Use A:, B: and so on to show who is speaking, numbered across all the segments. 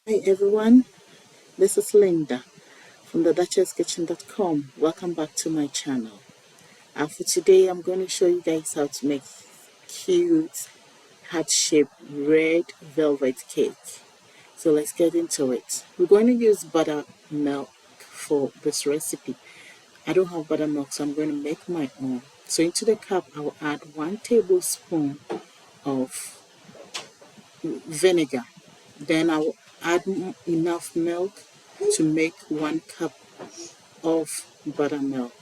A: Hi everyone, this is Linda from the duchesskitchen.com. Welcome back to my channel. For today, I'm going to show you guys how to make cute heart-shaped red velvet cake. So let's get into it. We're going to use buttermilk for this recipe. I don't have buttermilk, so I'm going to make my own. So into the cup, I'll add 1 tablespoon of vinegar. Then I'll add enough milk to make 1 cup of buttermilk,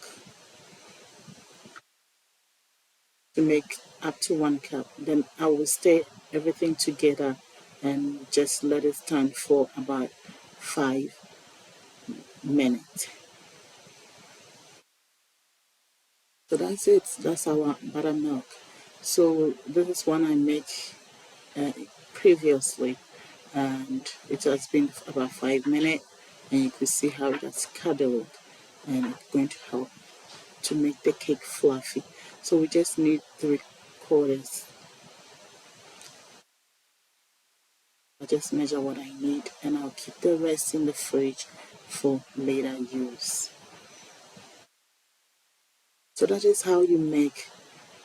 A: to make up to 1 cup. Then I will stir everything together and just let it stand for about 5 minutes. So that's it. That's our buttermilk. So this is one I make uh, previously, and it has been about 5 minutes, and you can see how it has cuddled, and it's going to help to make the cake fluffy. So we just need 3/4. I'll just measure what I need, and I'll keep the rest in the fridge for later use. So that is how you make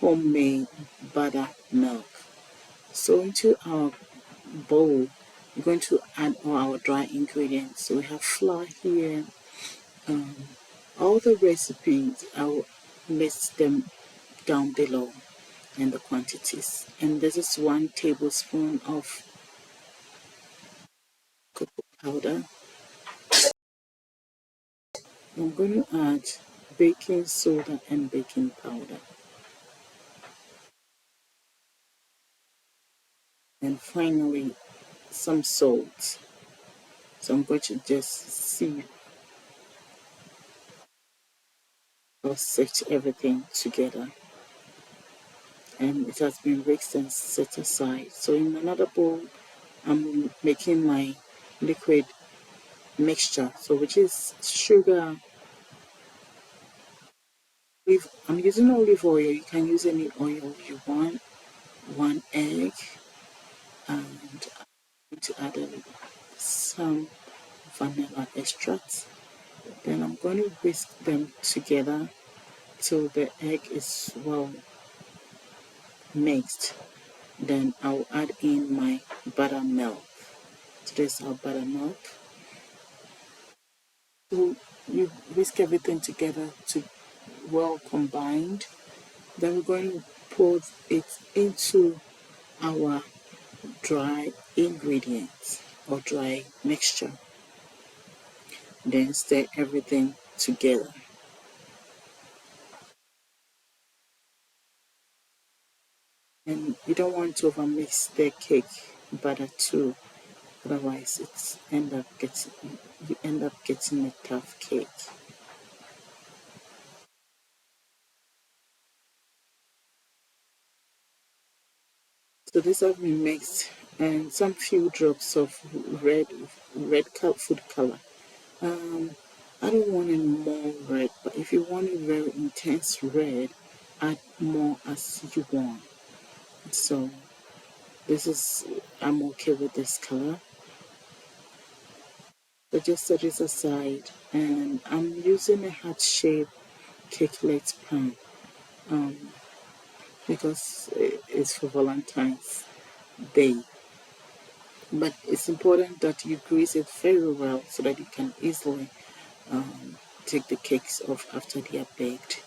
A: homemade buttermilk. So into our bowl, we're going to add all our dry ingredients. So we have flour here. All the recipes, I'll list them down below and the quantities. And this is 1 tablespoon of cocoa powder. I'm going to add baking soda and baking powder. And finally, some salt. So I'm going to just sieve or sift everything together. And it has been whisked and set aside. So in another bowl, I'm making my liquid mixture, so which is sugar. I'm using olive oil. You can use any oil you want. 1 egg, and I'm going to add some vanilla extract. Then I'm going to whisk them together till the egg is well mixed. Then I'll add in my buttermilk. So this is our buttermilk. So you whisk everything together to well combined. Then we're going to pour it into our dry ingredients or dry mixture. Then stir everything together. And you don't want to overmix the cake batter too, otherwise you end up getting a tough cake. So this has been mixed, and some few drops of food color. I don't want it more red, but if you want it very intense red, add more as you want. So I'm okay with this color. So just set this aside, and I'm using a heart-shaped cakelet pan because it's for Valentine's Day. But it's important that you grease it very well so that you can easily take the cakes off after they are baked.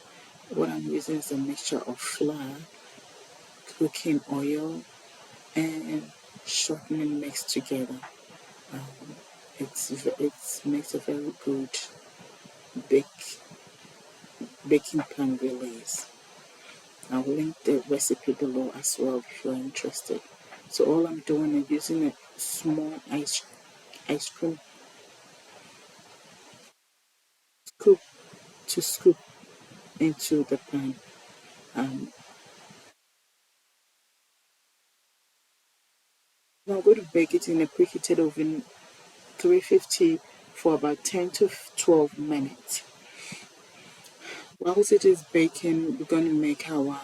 A: What I'm using is a mixture of flour, cooking oil, and shortening mixed together. It makes a very good bake, baking pan release. I'll link the recipe below as well if you're interested. So all I'm doing is using a small ice cream scoop to scoop into the pan. Um, Now I'm going to bake it in a preheated oven 350 for about 10 to 12 minutes. Whilst it is baking, we're going to make our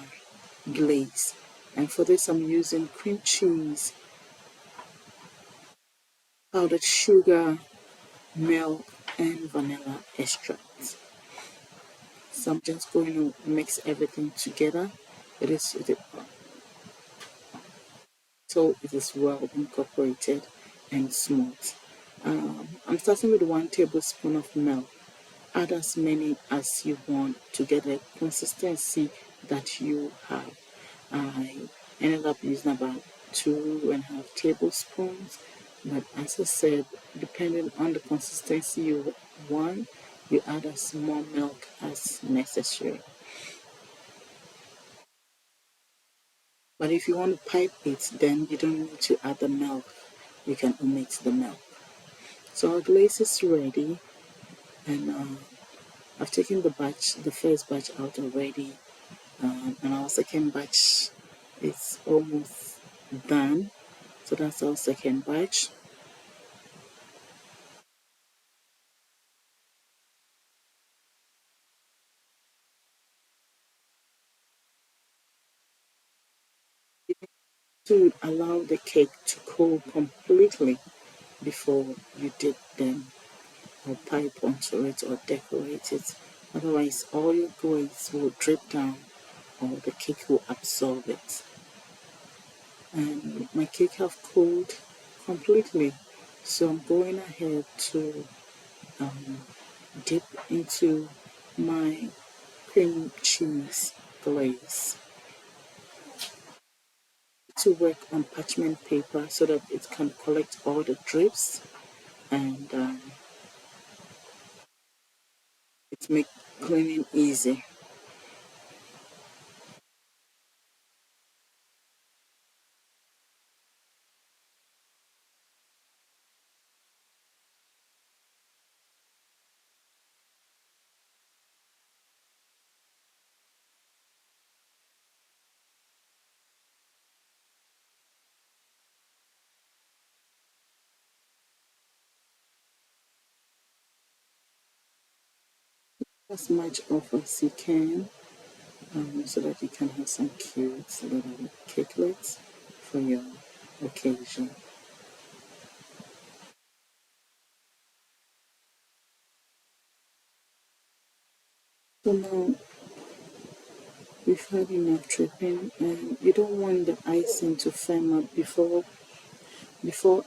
A: glaze. And for this, I'm using cream cheese, powdered sugar, milk, and vanilla extract. So I'm just going to mix everything together. It is so it is well incorporated and smooth. I'm starting with 1 tablespoon of milk. Add as many as you want to get the consistency that you have. I ended up using about 2.5 tablespoons, but as I said, depending on the consistency you want, you add as more milk as necessary. But if you want to pipe it, then you don't need to add the milk. You can omit the milk. So our glaze is ready, and I've taken the first batch out already, and our second batch is almost done. So that's our second batch. To allow the cake to cool completely before you dip them or pipe onto it or decorate it. Otherwise, all your glaze will drip down or the cake will absorb it. And my cake have cooled completely, so I'm going ahead to um, dip into my cream cheese glaze to work on parchment paper so that it can collect all the drips and it make cleaning easy. As much of as you can so that you can have some cute little cakelets for your occasion. So now we've had enough dripping, and you don't want the icing to firm up before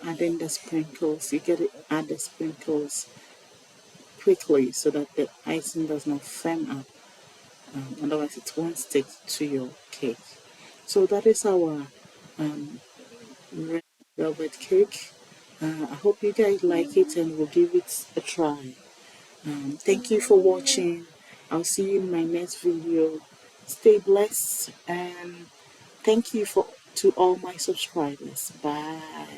A: adding the sprinkles. You get to add the sprinkles quickly so that the icing does not firm up. Otherwise, it won't stick to your cake. So that is our red velvet cake. I hope you guys like it and will give it a try. Thank you for watching. I'll see you in my next video. Stay blessed and thank you to all my subscribers. Bye.